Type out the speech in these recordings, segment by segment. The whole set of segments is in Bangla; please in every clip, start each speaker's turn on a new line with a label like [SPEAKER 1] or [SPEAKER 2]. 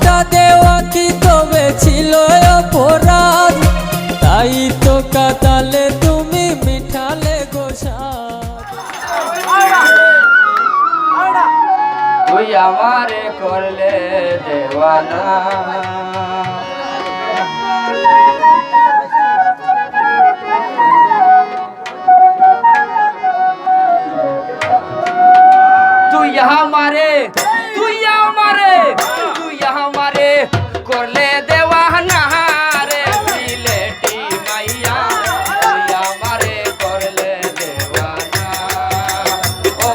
[SPEAKER 1] ভালোবাসা দেওয়া কি তবে ছিল অপরাধ? তাই তো কাতালে তুমি মিঠালে গোসাদ।
[SPEAKER 2] তুই আমারে করলে দেওয়ানা, তুই আমারে করলে দেওয়ানা রে সিলেটি মাইয়া, তুই আমারে করলে দেওয়ানা। ও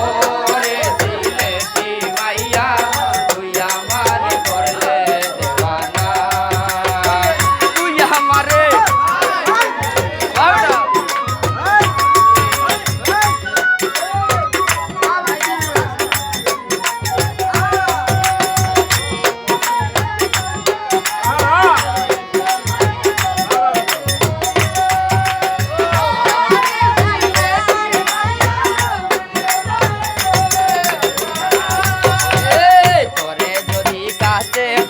[SPEAKER 2] রে সিলেটি মাইয়া, তুই আমারে করলে দেওয়ানা। তুই আমারে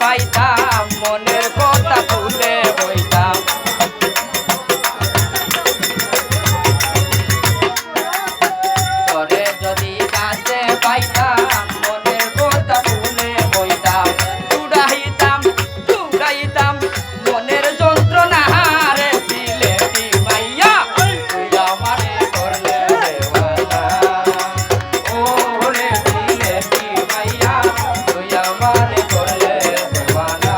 [SPEAKER 2] পাইতাম মনের কথা ভুলে বইতাম, তোরে যদি কাছে পাইতাম মনের কথা ভুলে বইতাম। চুড়াইতাম মনের যন্ত্রণা রে সিলেটি মাইয়া, তুই আমারে করলে দেওয়ানা। ও রে সিলেটি মাইয়া, তুই আমারে করলে দেওয়ানা।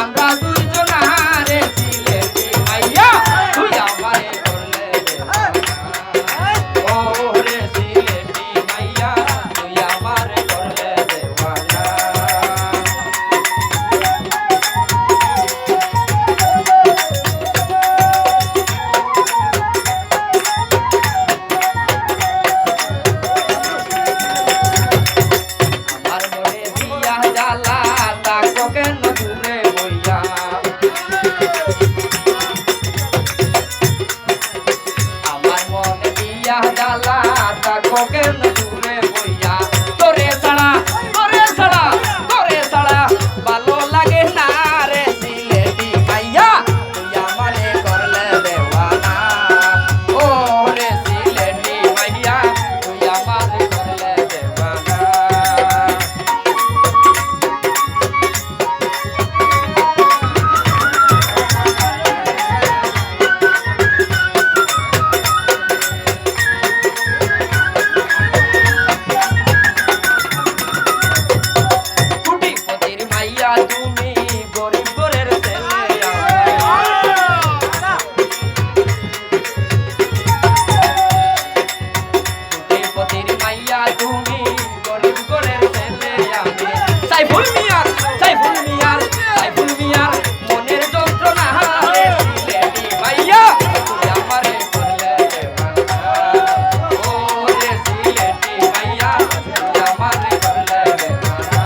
[SPEAKER 2] আমরা দুইজনা রে সিলেটি মাইয়া, তুই আমারে করলে দেওয়ানা। ও রে সিলেটি মাইয়া, তুই আমারে করলে দেওয়ানা। আমার মনে দিয়া জ্বালা তাকো কেন দূরে বইয়া, আমার মনে দিয়া জ্বালা তাকো কেন দূরে বইয়া। তোরে ছাড়া ভালো লাগে না রে সিলেটি মাইয়া, তুই আমারে করলে দেওয়ানা। ও রে সিলেটি মাইয়া, তুই আমারে করলে দেওয়ানা। কোটিপতির মাইয়া তুমি গরিব ঘরের ছেলে, কোটিপতির মাইয়া তুমি গরিব ঘরের ছেলে। আমি সাইফুল মিয়ার মনের যন্ত্রণা রে সিলেটি মাইয়া, তুই আমারে করলে দেওয়ানা। ও রে সিলেটি মাইয়া, তুই আমারে করলে দেওয়ানা।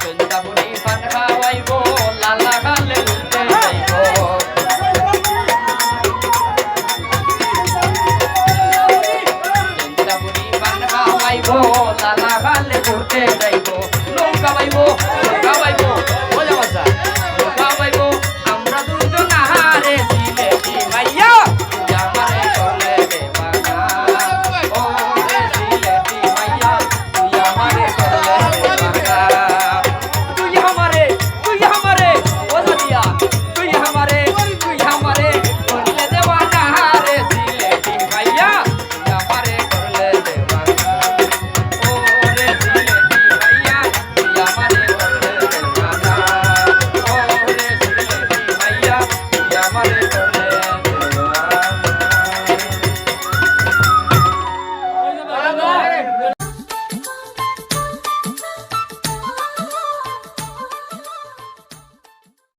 [SPEAKER 2] বৃন্দাবনী পান খাওয়াইবো, লালা গালে ঘুরতে যাইবো। বৃন্দাবনী পান খাওয়াইবো, লালা গালে ঘুরতে যাইবো।